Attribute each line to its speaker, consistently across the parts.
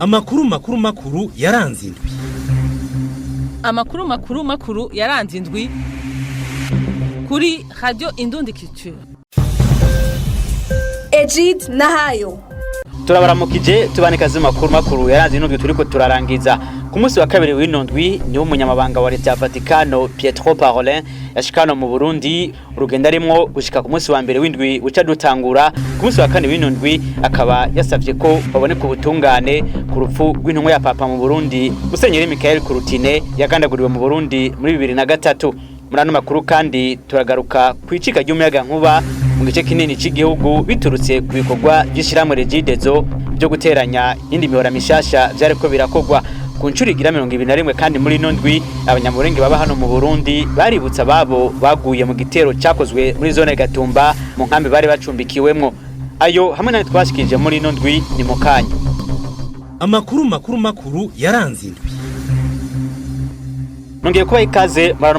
Speaker 1: Amakuru makuru yaranze indwi.
Speaker 2: Amakuru makuru yaranze indwi kuri Radio Indundi Culture.
Speaker 3: Egid Nahayo.
Speaker 4: Turabaramukije tubanikaze makuru yaranze indwi turiko turarangiza. Ku munsi wa kabiri w'inondwi niwo umunyamabanga wa leta ya Vatikano Pietro Parolin yashikano mu Burundi urugendo arimwo gushika ku munsi wa mbere w'indwi uca dutangura ku munsi wa kane w'inondwi akaba yasavye ko baboneka ubutungane ku rupfu rw'intumwa ya Papa mu Burundi Musenyeri Michael Kurutine yagandaguriwe mu Burundi muri 2003. Murano makuru kandi turagaruka kwicika ry'umuyaga nkuba mu gice kinini cy'igihugu biturutse ku bikorwa by'ishiramwe Regidezo byo guteranya indi mihora mishasha byariko birakogwa ku ncuri igira 21 kandi muri nondwi abanyamurenge baba hano mu Burundi baributsa babo baguye mu gitero cyakozwe muri zone Gatumba mu nkambi bari bacumbikiwemwo. Ayo hamwe na twashikije muri nondwi ni mukanya.
Speaker 1: Amakuru makuru yaranze indwi.
Speaker 4: Nongeye kuba ikaze marano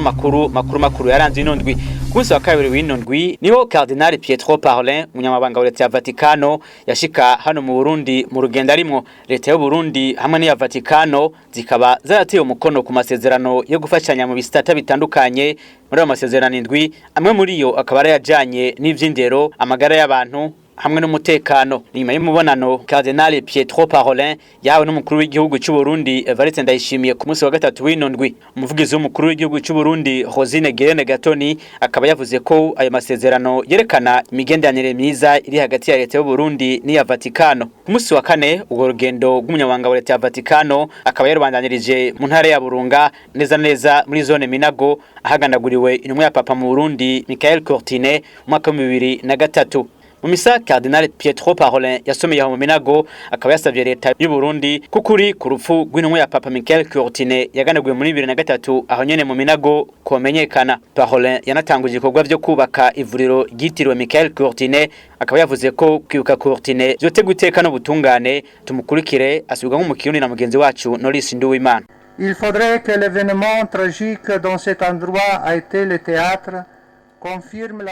Speaker 4: makuru yaranze inondwi. Kunsi wa kabiri w'inondwi niho Cardinal Pietro Parolin umunyamabanga wa leta ya Vatikano yashika hano mu Burundi mu rugendo arimwo. Leta y'u Burundi hamwe n'iya Vatikano zikaba zarateye umukono ku masezerano yo gufashanya mu bisata bitandukanye. Muri amasezerano indwi amwe muri yo akaba yarajanye n'ivy'indero, amagara y'abantu hamwe n'umutekano. Nyuma y'umubonano Cardinal Pietro Parolin yawe n'umukuru w'igihugu cy'u Burundi Evariste Ndayishimiye ku munsi wa gatatu w'inondwi. Umuvugizi w'umukuru w'igihugu cy'u Burundi Rosine Guerene Gatoni akaba yavuze ko ayo masezerano yerekana imigenderanire myiza iri hagati ya leta y'u Burundi n'iya Vatikano. Ku munsi wa kane ubwo rugendo rw'umunyamabanga wa leta ya Vatikano akaba yarubandanirije mu ntara ya Burunga neza muri zone Minago ahagandaguriwe intumwa ya Papa mu Burundi Michael Kurutine mu mwaka wa 2003. Mumisa Cardinal Pietro Parolin yasomeye mu Minago akaba yasavye leta y'u Burundi kukuri ku rupfu rw'intumwa ya Papa Michael Kurutine yaganaguye muri 2003 aho nyene mu Minago komenyekana. Parolin yanatanguje ibikorwa byo kubaka ivuriro ryitiriwe Michael Kurutine akaba yavuze ko kwibuka Kurutine byotegwa iteka no butungane. Tumukurikire asubirwa nk'umukiyuni na mugenzi wacu Norris Nduwimana.
Speaker 5: Il faudrait que l'événement tragique dans cet endroit a été le théâtre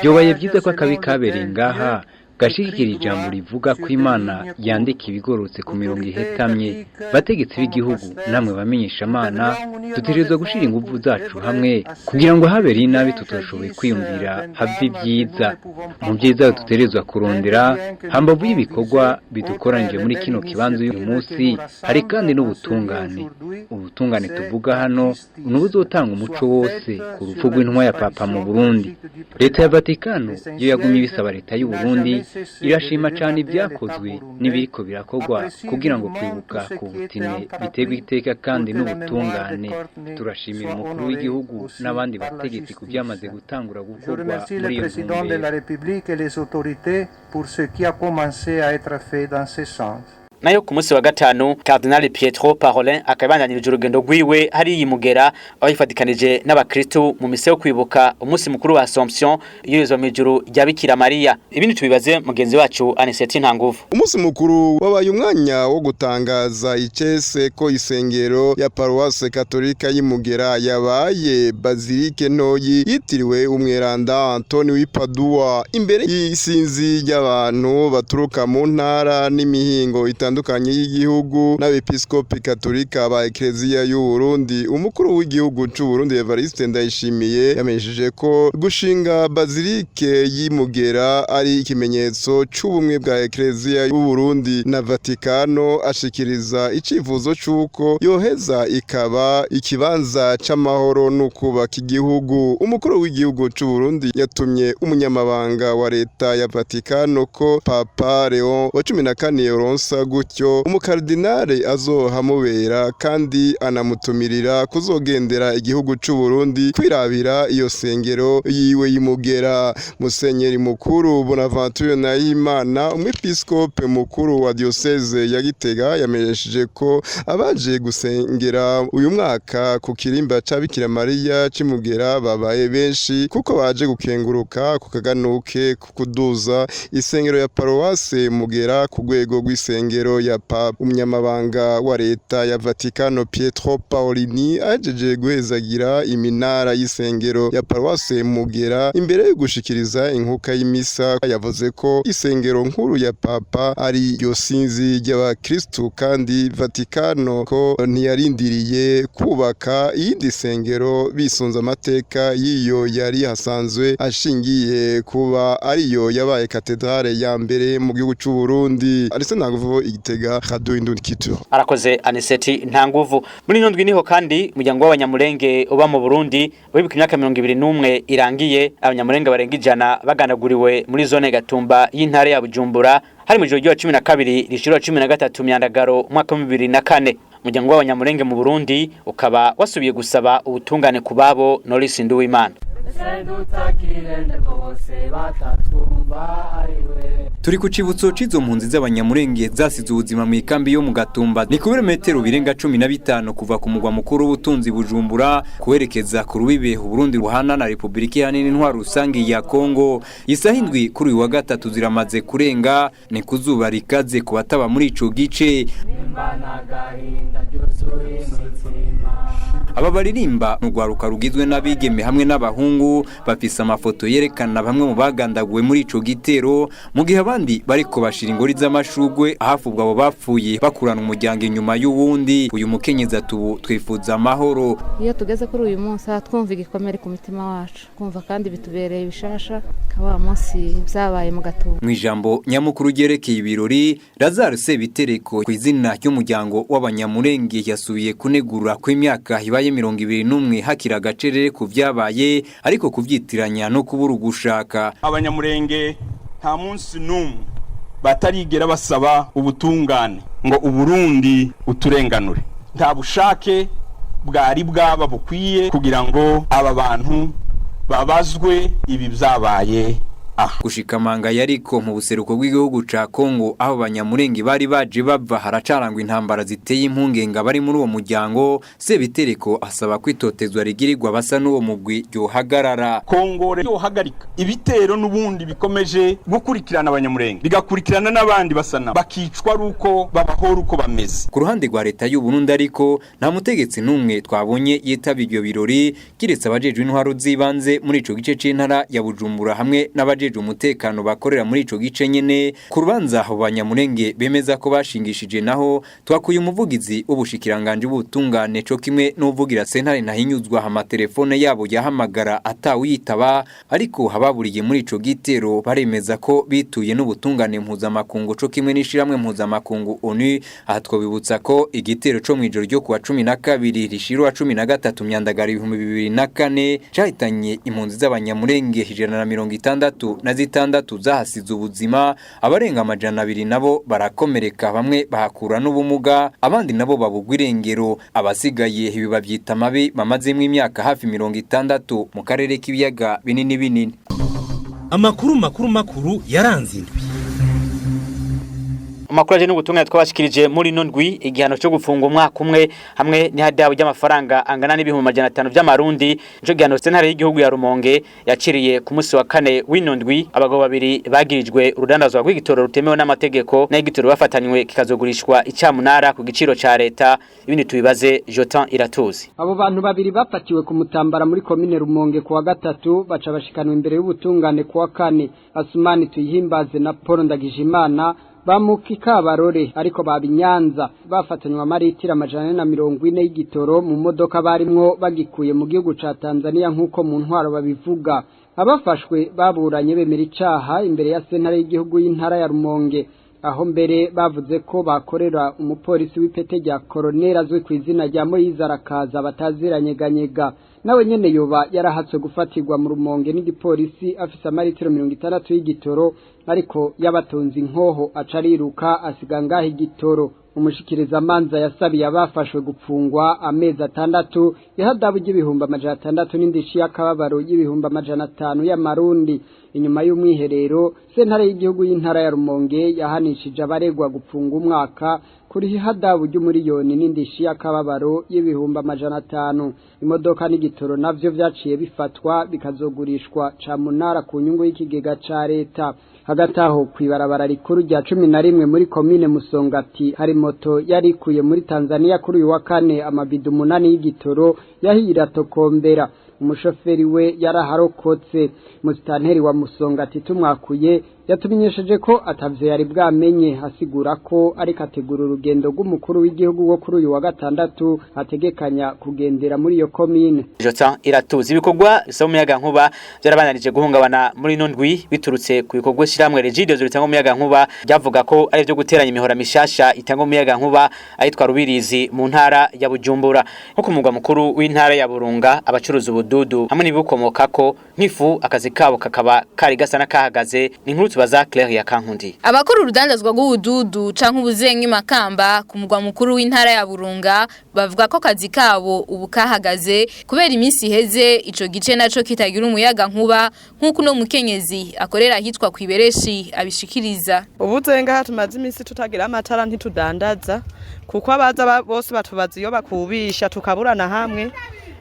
Speaker 6: Yobaye byiza ko akabi kabereye ngaha gashikira ijambo rivuga ko Imana yandika ibigorotse ku mirongo ihetamye. Bategetsi b'igihugu namwe bamenyesha Imana dutegerezwa gushira ingufu zacu hamwe kugira ngo habere inabi tutoshoboye kwiyumvira have byiza. Mu byiza dutegerezwa kurondera hambavu y'ibikorwa bidukoranije muri kino kibanzo uyu munsi hari kandi n'ubutungane. Ubutungane tuvuga hano n'ubuzotanga umuco wose ku rupfu rw'intumwa ya Papa mu Burundi. Leta ya Vatikano yo yagumye bisaba leta y'u Burundi irashima cyane ibyakozwe n'ibiriko birakogwa kugira ngo kwibuka ku butine bitegwa iteka kandi n'ubutungane. Turashimira umukuru w'igihugu n'abandi bategetsi ku byamaze gutangura gukorwa muri iyo
Speaker 5: ntumbero.
Speaker 4: Nayo ku munsi wa gatanu Cardinal Pietro Parolin akabandanirije urugendo rwiwe hari yimugera aho yifatikanije n'abakristo mu mise yo kwibuka umunsi mukuru wa Assomption yurizo mijuru rya Bikira Maria. Ibindi tubibaze mugenzi wacu Aniseti Ntanguvu.
Speaker 7: Umunsi mukuru wabaye umwanya wo gutangaza icese ko isengero ya Paroisse Katolika y'Imugera yabaye Basilique ntoyi yitiriwe umweranda Antoni w'Ipadua imbere y'isinzi y'abantu baturuka mu ntara n'imihingo itandukanye y'igihugu n'abepiskopi katolika ba Ecclesia y'u Burundi. Umukuru w'igihugu cy'u Burundi Evariste Ndayishimiye yamenyesheje ko gushinga Basilique y'Imugera ari ikimenyetso cy'ubumwe bwa Ecclesia y'u Burundi na Vatikano, ashikiriza icivuzo cy'uko yoheza ikaba ikibanza c'amahoro no kubaka igihugu. Umukuru w'igihugu cy'u Burundi yatumye umunyamabanga wa leta ya Vatikano ko Papa Leon wa 14 yoronsa gutyo umukardinale azohamubera kandi anamutumirira kuzogendera igihugu cy'u Burundi kwirabira iyo sengero yiwe y'Imugera. Musenyeri mukuru Bonaventure Nahimana umwepiskope mukuru wa diocese ya Gitega yamenyesheje ko abaje gusengera uyu mwaka ku kirimba ca Bikira Maria c'Imugera babaye benshi kuko baje gukenguruka ku kaganuke kuduza isengero ya Paroisse Mugera ku rwego rw'isengero y'isengero ya Papa. Umunyamabanga wa leta ya Vatikano Pietro Parolin ajeje guhezagira iminara y'isengero ya Paroisse Mugera imbere yo gushikiriza inkuka y'imisa. Yavuze ko isengero nkuru ya Papa ari yo sinzi ry'abakristu kandi Vatikano ko ntiyarindiriye kubaka iyindi sengero bisunza amateka y'iyo yari hasanzwe ashingiye kuba ariyo yabaye katedrale ya mbere mu gihugu cy'u Burundi. Arise Ntanguvu, Igitega, Radio Indundi Culture.
Speaker 4: Arakoze Aniseti Ntanguvu. Muri ino ndwi niho kandi umuryango w'abanyamurenge uba mu Burundi wibuka imyaka 21 irangiye abanyamurenge barenga 100 baganaguriwe muri zone Gatumba y'intare ya Bujumbura hari mu joro rya 12 rishiro 13 myandagaro umwaka wa 2004. Umuryango w'abanyamurenge mu Burundi ukaba wasubiye gusaba ubutungane ku babo Norris Nduwimana.
Speaker 6: Turi ku cibutso cizo mpunzi z'abanyamurenge zasize ubuzima mu ikambi yo mu Gatumba ni ku birometero birenga 15 kuva ku mugwa mukuru w'ubutunzi Bujumbura kuwerekeza ku rubibe Burundi ruhana na Republika Iharanira Intwaro Rusangi ya Kongo. Isaha indwi kuri uyu wa gatatu ziramaze kurenga ni kuzuba rikaze ku bataba muri ico gice. Aba baririmba n'ugwaruka rugizwe n'abigeme hamwe n'abahungu bafise amafoto yerekana bamwe mu bagandaguwe muri ico gitero mu gihe abandi bariko bashira ingori z'amashugwe ahafubwa abo bapfuye bakurana umuryango inyuma y'uwundi. Uyu mukenyezi atubu twifuza amahoro.
Speaker 8: Iyo tugeze kuri uyu munsi twumva igikomere ku mitima wacu, kumva kandi bitubereye bishasha kaba munsi byabaye mu Gatumba.
Speaker 6: Mu ijambo nyamukuru ryerekeye ibirori, Lazare Sebitereko ku izina ry'umuryango w'abanyamurenge yasubiye kunegura ko imyaka ibaye 21 hakira gacerere ku vyabaye ariko kuvyitiranya no kubura gushaka.
Speaker 9: Abanyamurenge nta munsi numwe batarigera basaba ubutungane ngo Uburundi uturenganure. Nta bushake bwari bwaba bukwiye kugira ngo aba bantu babazwe ibi byabaye.
Speaker 6: Kushikamanga yariko mu buseruko bw'igihugu ca Kongo aho banyamurenge bari baje bava haracarangwa intambara ziteye impungenga bari muri uwo muryango. Sebitereko asaba kwitotezwa rigirirwa basa n'uwo mugwi yohagarara.
Speaker 9: Kongo yohagarika ibitero n'ubundi bikomeje gukurikirana abanyamurenge bigakurikirana n'abandi basana bakicwa ruko babahora uko bameze.
Speaker 6: Ku ruhande rwa leta y'u Burundi ariko nta mutegetsi numwe twabonye yitaba ibyo birori kiretse abajejwe intwaro zibanze muri ico gice c'intara ya Bujumbura hamwe n'abaje umutekano bakorera muri ico gice nyene. Ku rubanza aho banyamurenge bemeza ko bashingishije naho twakuye umuvugizi w'ubushikiranganje butungane co kimwe n'uvugira sentare nahinyuzwa ha telefone yabo yahamagara atawitaba ariko hababuriye muri ico gitero baremeza ko bituye n'ubutungane mpuzamakungu co kimwe n'ishiramwe mpuzamakungu ONU. Aha twabibutsa ko igitero co mwijoro ryo kuwa 12 rishirwa 13 myandagara 2024 cahitanye impunzi z'abanyamurenge 160 na zitandatu zahasize ubuzima, abarenga 200 nabo barakomereka, bamwe bahakura n'ubumuga, abandi nabo babugwa irengero. Abasigaye bibabyita mabi bamazemo imyaka hafi 60 mu karere k'ibiyaga binini.
Speaker 1: Amakuru yaranze indwi.
Speaker 4: Amakuru aje n'ubutumwa twabashikirije muri ino ndwi igihano cyo gufunga umwaka umwe hamwe n'ihadabu y'amafaranga angana n'ibihumbi 500 by'amarundi. Ico gihano sentare y'igihugu ya Rumonge yaciriye ku munsi wa kane w'ino ndwi abagabo babiri bagirijwe urudandazwa rw'igitoro rutemewe n'amategeko n'igitoro bafatanywe kikazogurishwa icyamunara ku giciro ca leta. Ibindi tubibaze Jotan Iratuzi.
Speaker 10: Abo bantu babiri bafatiwe ku Mutambara muri komine Rumonge kuwa gatatu baca bashikanwa imbere y'ubutungane kuwa kane. Asumani Tuyihimbaze na Paul Ndagijimana bamukika barore ariko babinyanza bafatanywa maritira 140 y'igitoro mu modoka barimwo bagikuye mu gihugu ca Tanzania nkuko mu ntwaro babivuga. Abafashwe baburanye bemera icaha imbere ya sentare y'igihugu y'intara ya Rumonge, aho mbere bavuze ko bakorera umupolisi w'ipete rya Colonel azwe ku izina rya Moyize Arakaza bataziranyeganyega. Nawe nyene yoba yarahatswe gufatirwa mu Rumonge n'igipolisi afise amaritiro 60 y'igitoro ariko yabatonze inkoho acariruka asiga ngaho igitoro. Umushikiriza manza yasabiye abafashwe gupfungwa amezi 6 ihadabu y'ibihumbi 600 n'indishi y'akababaro y'ibihumbi 500 y'amarundi. Inyuma y'umwiherero sentare y'igihugu y'intara ya Rumonge yahanishije abaregwa gupfunga umwaka kuri ihadabu y'umuriyoni n'indishi y'akababaro y'ibihumbi 500. Imodoka n'igitoro navyo vyaciye bifatwa bikazogurishwa camunara ku nyungu y'ikigega ca leta. hagati aho kwibarabara rikuru rya 11 muri komine Musongati hari moto yari ikuye muri Tanzania kuri uyu wa kane amabido 8 y'igitoro yahira tokombera umushoferi we yaraharokotse musitanteri wa Musongati tumwakuye yatumenyesheje ko atavye yari bwamenye hasigura ko ari kategura urugendo rw'umukuru w'igihugu wo kuri uyu wa gatandatu ategekanya kugendera muri iyo komine.
Speaker 4: Jota iratuzi ibikorwa by'umuyaga nkuba byarabananije guhungabana muri nondwi biturutse ku bikorwa shiramwe Regidezo ritanga umuyaga nkuba byavuga ko ari byo guteranya imihora mishasha itanga umuyaga nkuba ayitwa Rubirizi mu ntara ya Bujumbura nko ku mugwa mukuru w'intara ya Burunga abacuruza ubududu hamwe n'ibikomokako nk'ifu akazi kabo kakaba kari gasa nakahagaze n'inkuru tubaza Claire ya Kankundi.
Speaker 11: Abakora urudandazwa rw'ubududu canke ubuzengi makamba ku mugwa mukuru w'intara ya Burunga bavuga ko kazi kabo ubu kahagaze kubera iminsi iheze ico gice naco kitagira umuyaga nkuba nkuko no mukenyezi akorera hitwa kwibereshi abishikiriza.
Speaker 12: Ubuzenga hatumaze iminsi tutagira amatara ntitudandaza kuko abaza bose batubaza iyo bakubisha tukaburana hamwe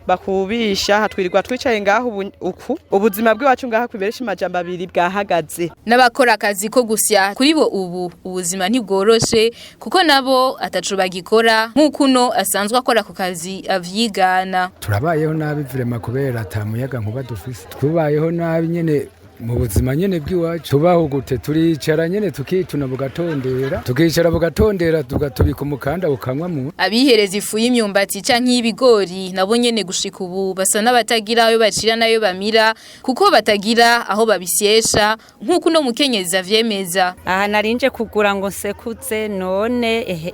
Speaker 12: bakubisha hatwirirwa twicaye ngaho uku ubuzima bwacu ngaha kwibereshi majamba abiri bwahagaze.
Speaker 11: N'abakora akazi ko gusya kuri bo ubu ubuzima ntibworoshe kuko nabo atacu bagikora nkuko no asanzwe akora ku kazi avyigana.
Speaker 13: Turabayeho nabi vrema kubera atamuyaga nkuba dufise. Tubayeho nabi nyene mu buzima nyene bw'iwacu tubaho gute turicara nyene tukituna bugatondera tukicara bugatondera tugatubika umukanda ukanywa mu
Speaker 11: abihereza ifu y'imyumbati canke y'ibigori nabo nyene gushika ubu basa n'abatagira ayo bacira nayo bamira kuko batagira aho babisyesha nkuko no mukenyeza vyemeza.
Speaker 14: Aha narinje kugura ngo nsekutse none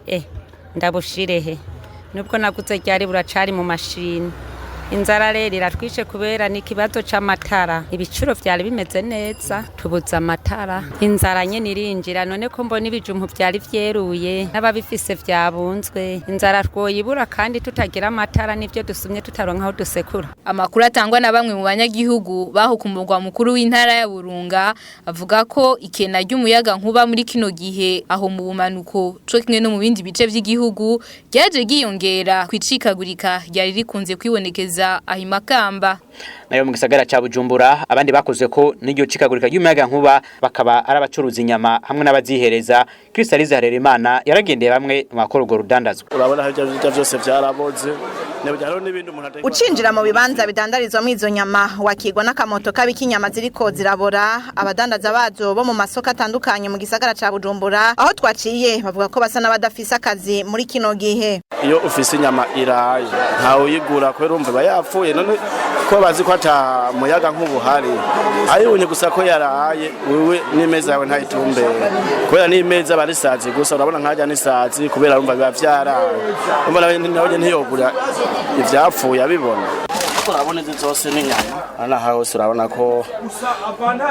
Speaker 14: ndabushirehe nubwo naguze ryari buracari mu mashini. Inzara rero iratwishe kubera n'ikibazo c'amatara ibicuro vyari bimeze neza tubuza amatara inzara nyene irinjira none ko mbona ibijumpu vyari vyeruye n'ababifise vyabunzwe inzara twoyibura kandi tutagira amatara nivyo dusumye tutaronka aho dusekura.
Speaker 11: Amakuru atangwa na bamwe mu banyagihugu baho ku mugwa mukuru w'intara ya Burunga avuga ko ikena ry'umuyaga nkuba muri kino gihe aho mu bumanuko co kimwe no mu bindi bice vy'igihugu ryaje giyongera kwicikagurika ryari rikunze kwibonekeza ahimakamba.
Speaker 4: Nayo mu gisagara ca Bujumbura abandi bakoze ko n'iryo cikagurika y'umuyaga nkuba bakaba arabacuruza inyama hamwe n'abazihereza. Kristalize Harerimana yaragendeye bamwe mu bakora urwo rudandazwa.
Speaker 15: Urabona ibyo byose byaraboze
Speaker 3: ucinjira mu bibanza bidandarizwamo izo nyama wakigwa n'akamoto k'inyama ziriko zirabora. Abadandaza bazo bo mu masoko atandukanye mu gisagara ca Bujumbura aho twaciye bavuga ko basa n'abadafise akazi muri kino gihe.
Speaker 15: Iyo ufise inyama iraye ntawe uyigura kubera urumva bayapfuye none ko bazi ko ata muyaga nk'ubuhari ayibonye gusa ko yaraye wewe n'imeza yawe ntayitumbere kubera n'imeza barisazi gusa urabona nkajya n'isazi kubera urumva biba vyaraye urumva nawe ntiyogura ivyapfuye abibona. Urabona izi zose n'inyama ana hose urabona ko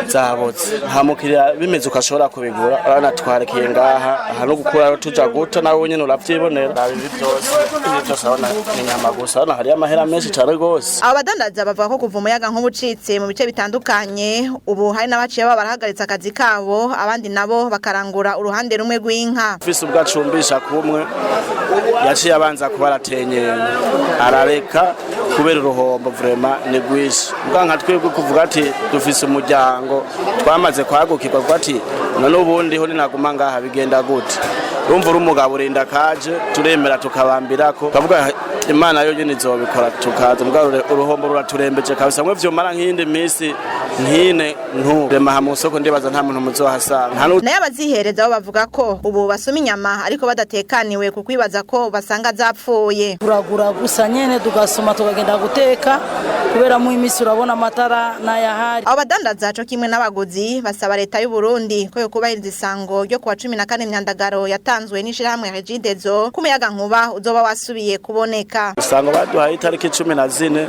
Speaker 15: zabotse nta mukiriya bimeze ukashobora kubigura urabona twarekiye ngaha aha no gukura tuja guto nawe nyene uravyibonera ibi byose urabona n'inyama gusa urabona hari amahera menshi cyane gose.
Speaker 3: Abo badandaza bavuga ko kuva umuyaga nk'ubucitse mu bice bitandukanye ubu hari n'abaciye barahagaritse akazi kabo abandi nabo bakarangura uruhande rumwe rw'inka.
Speaker 15: Ufise ubwacumbisha kumwe yaciye abanza kubaratenyenya arareka kubera uruhombo vrema ni gwishi nganka twebwe kuvuga ati dufise umuryango twamaze kwagukirwa kuvuga ati none ubundi ho ninaguma ngaha bigenda gute urumva umugabo urinda kaje turemera tukabambirako kavuga Imana yo nyene izobikora tukaza mugarure uruhombo ruraturembeje kabisa mwe vyomara nk'indi misi nkine rema hamusoko ndibaza nta muntu muzohasanga.
Speaker 3: Naye abazihereza bo bavuga ko ubu basoma inyama ariko badatekaniwe kukwibaza ko basanga zapfuye.
Speaker 16: Turagura gusa nyene tugasoma tukagenda guteka kubera mu imisi urabona amatara n'ayahari.
Speaker 3: Abo badandaza co kimwe n'abaguzi basaba leta y'u Burundi ko yokubahiriza isango ryo kuwa 14 Myandagaro yatanzwe n'ishirahamwe Regidezo kumuyaga nkuba uzoba wasubiye kuboneka.
Speaker 15: Isango baduhaye itariki 14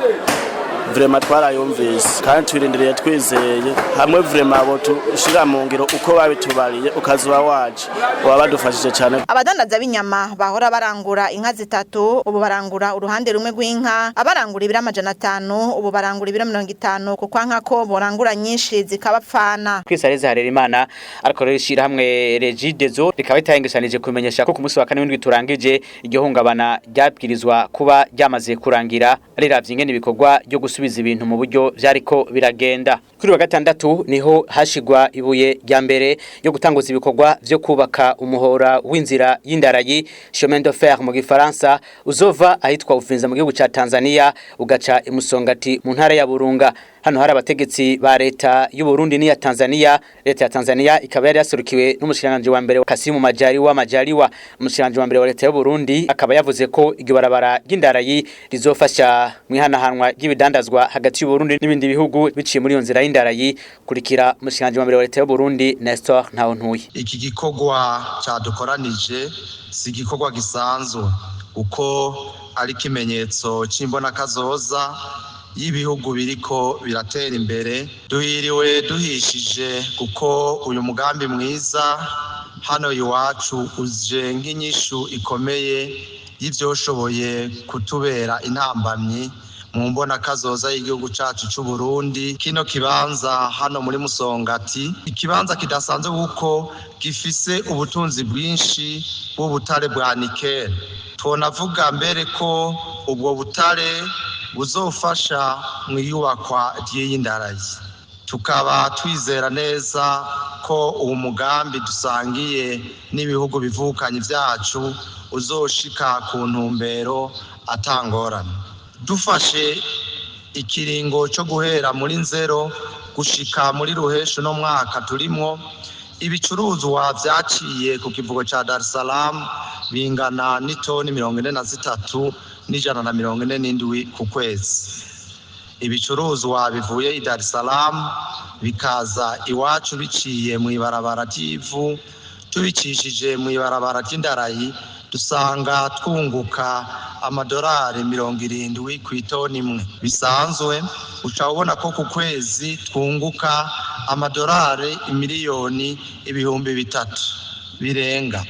Speaker 15: vrema twarayumvise kandi twirindiriye twizeye hamwe vrema abo tushira mu ngiro uko babitubariye ukazuba waje wabadufashije cyane.
Speaker 3: Abadandaza b'inyama bahora barangura inka 3 ubu barangura uruhande rumwe rw'inka abarangura ibira 500 ubu barangura ibira 50 kuko nka ko borangura nyinshi zikabapfana.
Speaker 4: Kristalize Harerimana ariko rishira hamwe Regidezo rikaba itayengeshanije kumenyesha ko ku munsi wa 4 w'indwi turangije iryo hungabana ryabwirizwa kuba ryamaze kurangira riravye ingene ibikorwa byo gusubiza ibintu mu buryo vyariko biragenda. Kuri wa gatandatu niho hashigwa ibuye rya mbere yo gutanguza ibikorwa vyo kubaka umuhora w'inzira y'indarayi chemin de fer mu gifaransa uzova ahitwa Uvinza mu gihugu ca Tanzania ugaca imusongati mu ntara ya Burunga. Hano hari abategetsi ba leta y'u Burundi n'iya Tanzania. Leta ya Tanzania ikaba yari yasurukiwe n'umushikiranganje wa mbere Kasimu Majaliwa. Umushikiranganje wa mbere wa leta y'u Burundi akaba yavuze ko iryo barabara ry'indarayi rizofasha mwihanahanwa ry'ibidandazwa hagati y'u Burundi n'ibindi bihugu biciye muri iyo nzira y'indarayi. Kurikira umushikiranganje wa mbere wa leta y'u Burundi Nestor Ntawontuye.
Speaker 17: Iki gikorwa cyadukoranije si gikorwa gisanzwe uko ari kimenyetso c'imbona kazoza y'ibihugu biriko biratera imbere. Duhiriwe duhishije kuko uyu mugambi mwiza hano iwacu uje nk'inyishu ikomeye y'ivyoshoboye kutubera intambamyi mu mbona kazoza y'igihugu cacu c'u Burundi. Kino kibanza hano muri Musongati ikibanza kidasanzwe kuko gifise ubutunzi bwinshi bw'ubutare bwa nikel. Tunavuga mbere ko ubwo butare buzofasha mu iyubakwa ry'indarayi. Tukaba twizera neza ko uwo mugambi dusangiye n'ibihugu bivukanye vyacu uzoshika ku ntumbero atangorana. Dufashe ikiringo cyo guhera muri nzero gushika muri ruhesho no mwaka turimo, ibicuruzwa vyaciye ku kivugo ca Dar es Salaam bingana n'itoni 43 n'ijana na 47 ku kwezi. Ibicuruzwa bivuye i Dar es Salaam bikaza iwacu biciye mu ibarabara ry'ivu, tubicishije mu ibarabara ry'indarayi dusanga twunguka amadolari 70 ku itoni imwe. Bisanzwe uca ubona ko ku kwezi twunguka amadolari miliyoni 300 birenga.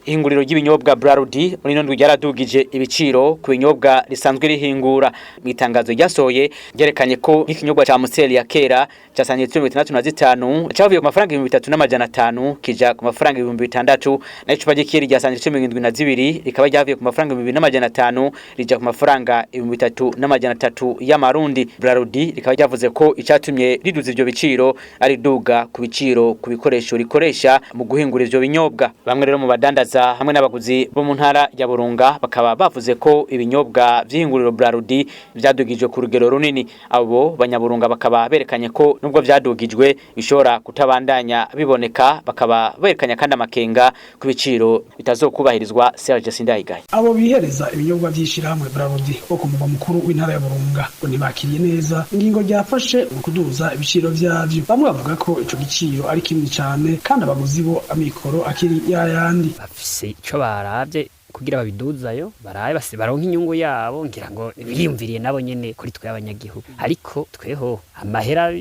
Speaker 4: Ihinguriro ry'ibinyobwa Brarudi muri nondwe ryaradugije ibiciro ku binyobwa risanzwe rihingura. Mu itangazo ryasohoye ryerekanye ko nk'ikinyobwa ca Museli ya kera cyasanye 65 cyavuye ku mafaranga 3500 kija ku mafaranga 6000 na icupa ry'ikiri ryasanye 72 rikaba ryavuye ku mafaranga 2500 rija ku mafaranga 3300 y'amarundi. Brarudi rikaba ryavuze ko icyatumye riduza ivyo biciro ari duga ku biciro ku bikoresho rikoresha mu guhingura ivyo binyobwa. Bamwe rero mu badandaza hamwe n'abaguzi bo mu ntara ya Burunga bakaba bavuze ko ibinyobwa vy'ihinguriro Brarudi vyadugijwe ku rugero runini. Abo banyaburunga bakaba berekanye ko nubwo vyadugijwe bishora kutabandanya biboneka, bakaba berekanya kandi amakenga ku biciro bitazokubahirizwa. Serge Sindayigaye
Speaker 18: abo bihereza ibinyobwa vy'ishirahamwe Brarudi bo ku mugwa mukuru w'intara ya Burunga ngo ntibakiriye neza ingingo ryafashe mu kuduza ibiciro vyavyo. Bamwe bavuga ko ico giciro ari kinini cyane kandi abaguzi bo amikoro akiri yayandi.
Speaker 19: Bafise ico baravye kugira babiduzayo baraye baronka inyungu yabo, ngira ngo biyumviriye nabo nyene kuri twe abanyagihugu. Ariko tweho amahera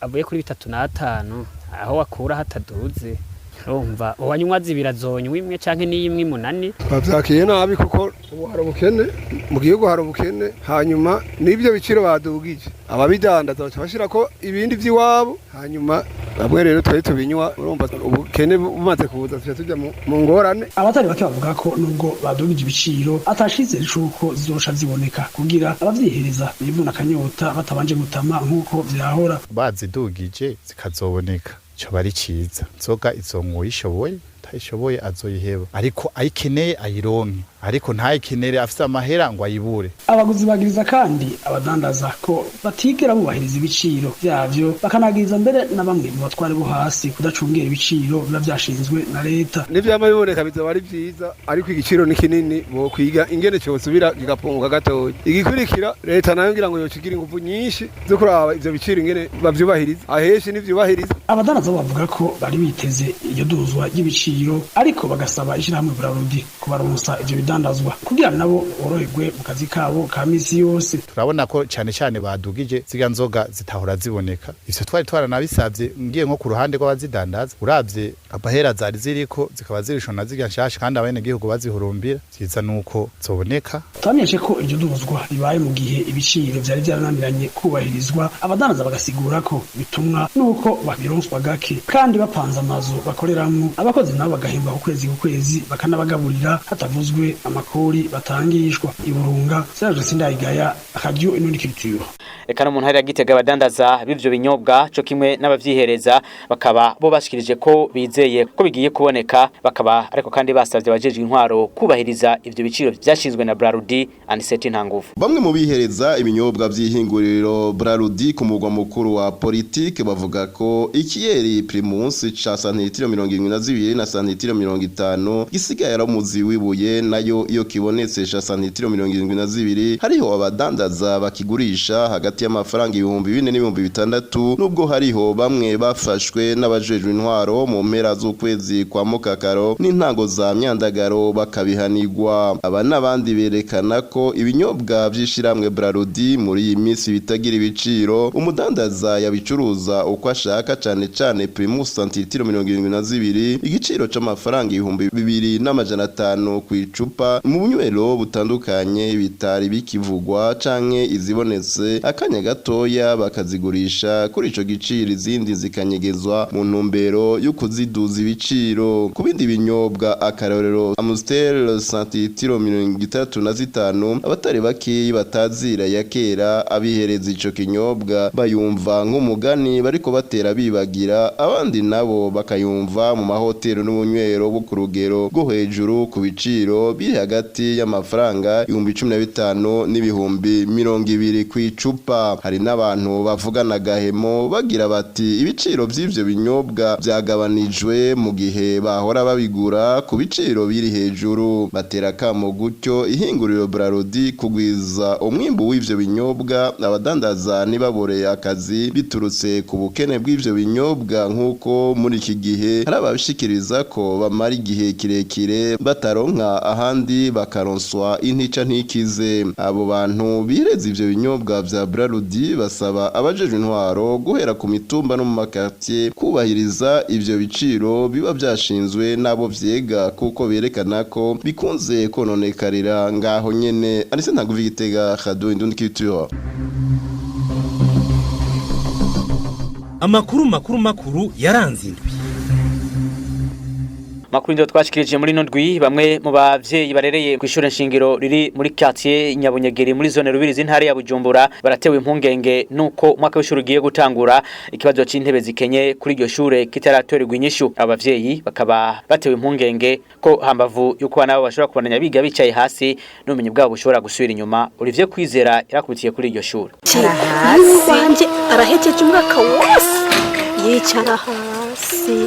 Speaker 19: avuye kuri 35 aho wakura hataduze urumva uwanywa zibirazonywa imwe canke n'imwe munani.
Speaker 20: Bavyakiye nabi kuko ubu hari ubukene mu gihugu, hari ubukene, hanyuma n'ibyo biciro badugije ababidandaza bashira ko ibindi vy'iwabo, hanyuma bamwe rero twari tubinywa. Urumva ubukene bumaze kubuza tujya mu ngorane.
Speaker 18: Abatari bake bavuga ko nubwo badugije ibiciro atashize icuko zirosha ziboneka kugira abavyihereza bivuna akanyota batabanje gutama nkuko vyahora.
Speaker 21: Bazidugije zikazoboneka cyo bari ciza, nzoga izongo yishoboye tayishoboye azoyiheba, ariko ayikeneye ayironke, ariko ntayikenere afite amahera ngo ayibure.
Speaker 18: Abaguzi bagiriza kandi abadandaza ko batigera bubahiriza ibiciro byavyo, bakanagiriza mbere na bamwe mu batware bo hasi kudacungera ibiciro biba byashinzwe na leta.
Speaker 20: N'ivyama biboneka bizoba ari vyiza, ariko igiciro ni kinini bo kwiga ingene cyo subira gigapunguka gatoya. Igikurikira leta nayo ngira ngo yokigira ingufu nyinshi zo kuraba ivyo biciro ingene bavyubahiriza, aheshi n'ivyubahiriza.
Speaker 18: Abadandaza bavuga ko bari biteze iyo duzwa y'ibiciro, ariko bagasaba ishirahamwe Brarudi kubaronsa ivyo bidandazwa kugira nabo boroherwe mu kazi kabo ka misi yose.
Speaker 21: Turabona ko cyane badugije ziga nzoga zitahora ziboneka. Ivyo twari twaranabisavye ngiye nko ku ruhande rw'abazidandaza, uravye abahera zari ziriko zikaba zirishona ziga nshasha kandi abene gihugu bazihurumbira, cyiza nuko zoboneka.
Speaker 18: Twamenyeshe ko iryo duzwa ribaye mu gihe ibiciro vyari byarananiranye kubahirizwa, abadandaza bagasigura ko bitumwa nuko babironswa gake kandi bapanze amazu bakoreramwo, abakozi nabo bagahemba ku kwezi bakanabagaburira hatavuzwe amakori batangishwa iburunga Serge Sindayigaya Radio Inundi Culture.
Speaker 4: Eka no mu ntara ya Gitega abadandaza b'ivyo binyobwa co kimwe n'abavyihereza bakaba bo bashikirije ko bizeye ko bigiye kuboneka, bakaba ariko kandi basavye abajejwe intwaro kubahiriza ivyo biciro vyashinzwe na Brarudi Aniseti Ntanguvu.
Speaker 7: Bamwe mu bihereza ibinyobwa vy'ihinguriro Brarudi ku mugwa mukuru wa politike bavuga ko ikiyeri Primus ca santilitiro 72 na santilitiro 50 gisigaye ari umuzi wibuye, nayo iyo kibonetse ca santilitiro 72 hariho abadandaza bakigurisha hagati y'amafaranga 4,000 n'ibihumbi 600, nubwo hariho bamwe bafashwe n'abajejwe intwaro mu mpera z'ukwezi kwa Mukakaro n'intango za Myandagaro bakabihanirwa. Aba nabandi berekana ko ibinyobwa vy'ishiramwe Brarudi muri iyi minsi bitagira ibiciro, umudandaza yabicuruza uko ashaka, cane cane Primus santilitiro 72 igiciro c'amafaranga 2,500 ku icupa, mu bunywero butandukanye bitari bikivugwa canke izibonetse akanya gatoya bakazigurisha kuri ico giciro, izindi zikanyegezwa mu ntumbero yo kuziduza ibiciro. Ku bindi binyobwa akarorero Amstel santilitiro 35 abatari baki batazira ya kera abihereza ico kinyobwa bayumva nk'umugani bariko batera bibagira, abandi nabo bakayumva mu mahoteli n'ubunywero bwo ku rugero rwo hejuru ku biciro biri hagati y'amafaranga 15,000 n'ibihumbi 20 ku icupa. Hari n'abantu bavugana gahemo bagira bati ibiciro vy'ivyo binyobwa byagabanijwe mu gihe bahora babigura ku biciro biri hejuru. Batera kamo gutyo ihinguriro Brarudi kugwiza umwimbu w'ivyo binyobwa, abadandaza nibabore akazi biturutse ku bukene bw'ivyo binyobwa, nk'uko muri iki gihe hari ababishikiriza ko bamara igihe kirekire bataronka ahandi bakaronswa intica ntikize. Abo bantu bireza ivyo binyobwa vya Brarudi basaba abajejwe intwaro guhera ku mitumba no mu makartier kubahiriza ivyo biciro biba vyashinzwe nabo vyega, kuko berekana ko bikunze kononekarira ngaho nyene. Anise Ntanguvu Gitega, Radio Inundi Culture.
Speaker 1: Amakuru yaranze indwi.
Speaker 4: Makuru ndo twashikirije muri nondwi, bamwe mu bavyeyi barereye ku ishure nshingiro riri muri quartier Nyabunyegeri muri zone Rubirizi intara ya Bujumbura baratewe impungenge nuko umwaka w'ishure ugiye gutangura ikibazo c'intebe zikenye kuri iryo shure kitaratorerwa inyishu. Abavyeyi bakaba batewe impungenge ko hambavu yuko bana babo bashobora kubandanya biga bicaye hasi n'ubumenyi bwabo bushobora gusubira inyuma. Olivier Kwizera yarakubitiye kuri iryo shure.
Speaker 2: Wanje arahejeje umwaka wose yicara hasi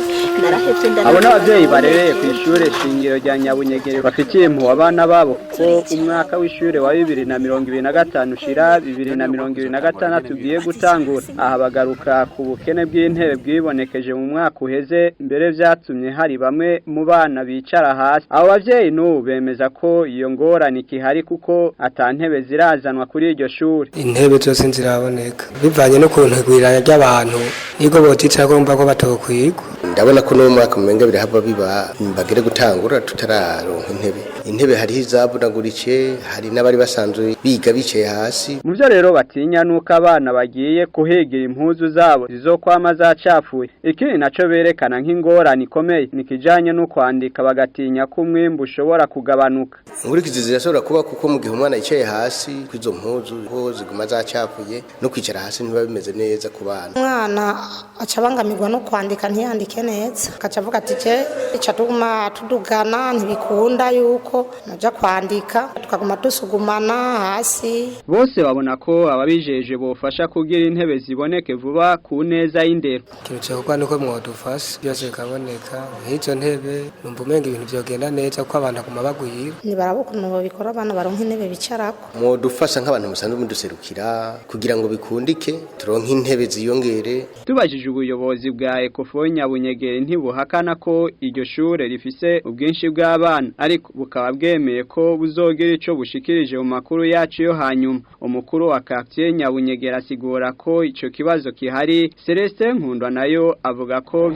Speaker 2: narahevye ndana.
Speaker 10: Abo n'abavyeyi barereye ku ishure shingiro rya Nyabunyegere bafitiye impuhwe abana babo ko umwaka w'ishure wa 2025 ushira 2026 ugiye gutangura. Aha bagaruka ku bukene bw'intebe bwibonekeje mu mwaka uheze, mbere vyatumye hari bamwe mu bana bicara hasi. Abo bavyeyi n'ubu bemeza ko iyo ngorane ikihari kuko atantebe zirazanwa kuri iryo shure.
Speaker 22: Intebe zose nziraboneka bivanye no kuntegurira ry'abantu nigo boticara ko mba ko batokwigwa.
Speaker 23: Ndabona ko no mwaka umenga birahava biba bagire gutangura tutararonka intebe hari izabunagurice, hari n'abari basanzwe biga bicaye hasi.
Speaker 10: Muvyo rero batinya nuko abana bagiye kuhigira impuzu zabo zizokwama zacafuye. Ikindi naco berekana nk'ingorane ikomeye nikijanye no kwandika, bagatinya ko umwimbu ushobora kugabanuka.
Speaker 23: Inkurikizi zirashobora kuba kuko mu gihe umwana yicaye hasi kwizo mpuzu ho ziguma zacafuye no kwicara hasi ntiba bimeze neza ku bana.
Speaker 2: Umwana acabangamirwa no kwandika ntiyandike neza, akacavuga ati je icatuma tudugana ntibikunda yuko naja kwandika tukaguma dusugumana hasi.
Speaker 10: Bose babona ko ababijeje bofasha kugira intebe ziboneke vuba ku neza y'indero.
Speaker 22: Ikintu cyo nuko mwodufasha byose kaboneka nk'izo ntebe, numva umenga ibintu byogenda neza ko abantu aguma bagwira.
Speaker 2: Ni barabukuntu babikora abana baronka intebe bicarako.
Speaker 23: Mwodufasha nk'abantu musanzwe muduserukira kugira ngo bikundike turonke intebe ziyongere.
Speaker 10: Tubajije ubuyobozi bwa Ecofo Nyabunyegeri ntibuhakana ko iryo shure rifise ubwinshi bw'abana, ariko bukaba bwemeye ko buzogira ico bushikirije mu makuru yacu yo hanyuma. Umukuru wa quartier Nyabunyegeri asigura ko ico kibazo kihari. Celestin Nkundwa nayo avuga ko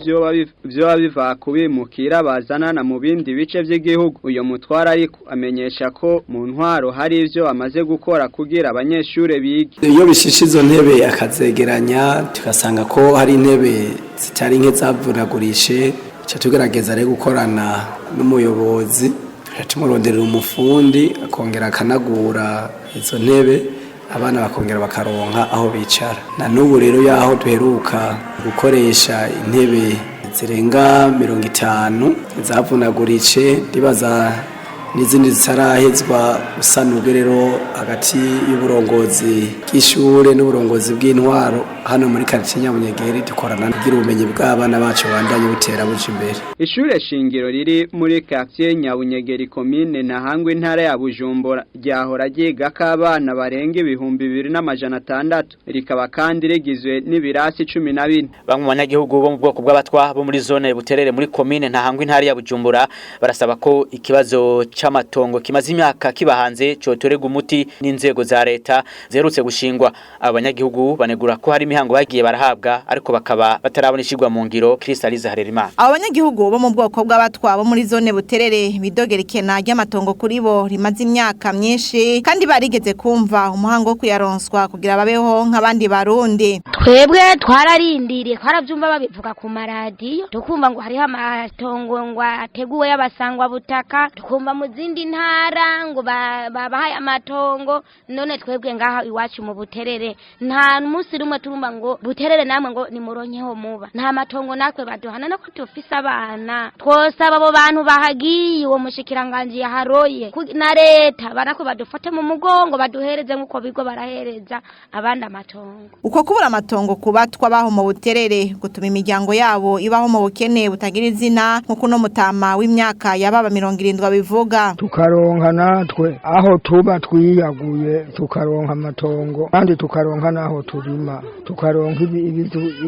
Speaker 10: vyoba biva kubimukira bazanana mu bindi bice vy'igihugu. Uyo mutwara ariko amenyesha ko mu ntwaro hari ivyo amaze gukora kugira abanyeshure bige.
Speaker 24: Iyo bishisha izo ntebe akazegeranya tugasanga ko hari intebe zitari nke zavunagurishe, tugerageza rero gukorana n'umuyobozi tumuronderera umufundi akongera akanagura izo ntebe abana bakongera bakaronka aho bicara na n'ubu rero yaho duheruka gukoresha intebe zirenga 50 zavunaguritse ndibaza n'izindi zitarahezwa usanubwe rero hagati y'uburongozi bw'ishure n'uburongozi bw'intwaro hano muri quartier Nyabunyegeri dukorana kugira ubumenyi bw'abana bacu bandanye butera buja imbere.
Speaker 10: Ishure shingiro riri muri quartier Nyabunyegeri commune Ntahangwa intara ya Bujumbura ryahora ryigako abana barenga 2600 rikaba kandi rigizwe n'ibirasi 14.
Speaker 4: Bamwe mu banyagihugu bo mu bwoko bw'abatwa bo muri zone Buterere muri commune Ntahangwa intara ya Bujumbura barasaba ko ikibazo c'amatongo kimaze imyaka kibahanze cotorega umuti n'inzego za leta zerutse gushingwa. Abanyagihugu banegura ko hari imihango bagiye barahabwa ariko bakaba batarabona ishigwa mu ngiro. Kristaliza Harerimana.
Speaker 3: Abanyagihugu bo mu bwoko bw'abatwa bo muri zone Buterere bidogera ikena ry'amatongo kuri bo rimaze imyaka myinshi kandi barigeze kumva umuhango wo kuyaronswa kugira babeho nk'abandi barundi.
Speaker 5: Twebwe twararindiriye twaravyumva babivuga ku maradiyo tukumva ngo hariho amatongo ngo ateguwe y'abasangwa butaka tukumva mu zindi ntara ngo babahaye amatongo none twebwe ngaha iwacu mu Buterere nta munsi rumwe turumva ngo Buterere namwe ngo nimuronyeho muba nta matongo nakwe baduhana nako tufise abana twosaba abo bantu bahagiye uwo mushikiranganje yaharoye na leta barakwe badufate mu mugongo baduhereze nkuko bigo barahereza abandi amatongo.
Speaker 3: Uko kubura amatongo kubatwa baho mu Buterere gutuma imiryango yabo ibaho mu bukene butagira izina nkuko no mutama w'imyaka yababa 70 bivuga.
Speaker 6: Tukaronka natwe aho tuba twiyaguye tukaronka amatongo kandi tukaronka naho turima tukaronka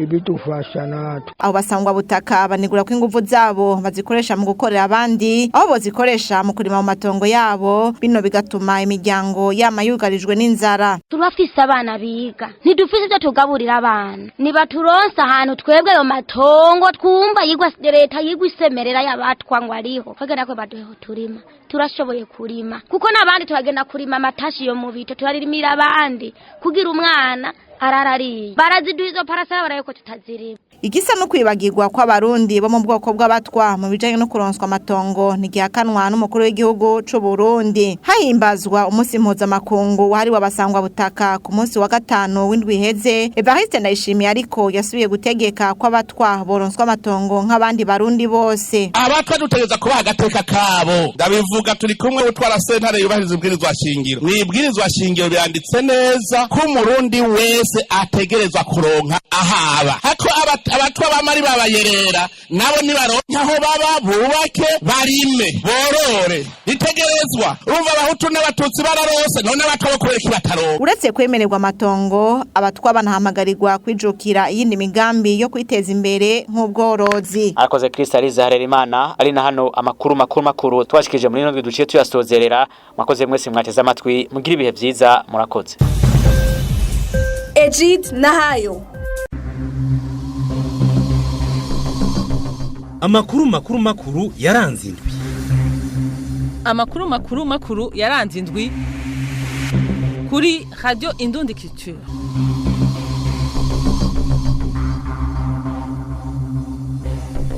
Speaker 6: ibidufasha natwe.
Speaker 3: Abo basangwa butaka banegura ko inguvu zabo bazikoresha mu gukorera abandi aho bozikoresha mu kurima mu matongo yabo bino bigatuma imiryango yama yugarijwe n'inzara.
Speaker 5: Turafise abana biga ntidufise ivyo tugaburira abana niba turonsa ahantu twebwe ayo matongo twumva yigwa leta yigwa isemerera y'abatwa ngo ariho kagera ko baduheho turima turashoboye kurima kuko nabandi turagenda kurima amatashi yo mu bito turarimira abandi kugira umwana ararariye baraziduhizo parasara barayeko tutazirima.
Speaker 3: Igisa no kwibagirwa kwa barundi bo mu bwoko bw'abatwa mu bijanye no kuronswa amatongo ntigihakanwa n'umukuru w'igihugu c'u Burundi. Hahimbazwa umunsi mpuzamakungu wari wabasangwa butaka ku munsi wa 5 w'indwi heze. Evariste Ndayishimiye ariko yasubiye gutegeka kwa abatwa boronswa amatongo nk'abandi barundi bose.
Speaker 8: Abatwa dutegeza kuba agateka kabo ndabivuga turi kumwe utwara sentare yubahiriza ubwirizwa shingiro. Mwibwirizwa shingiro byanditse neza ko umurundi wese ategerezwa kuronka ahaba hako abatwa bamari babayerera nabo nibaronka aho baba bubake barime borore itegerezwa urumva abahutu n'abatutsi bararose none abatwa bakoreka bataronka.
Speaker 3: Uretse kwemererwa amatongo abatwa banahamagarirwa kwijukira iyindi migambi yo kwiteza imbere nk'ubworozi.
Speaker 4: Akoze Kristaliza Harerimana ari na hano amakuru makuru twashikije muri none duciye tuyasozerera mwakoze mwese mwateze amatwi mugira ibihe byiza murakoze.
Speaker 9: Ejid Nahayo.
Speaker 1: Amakuru yaranze indwi.
Speaker 25: Amakuru yaranze indwi kuri Radio Indundi Culture.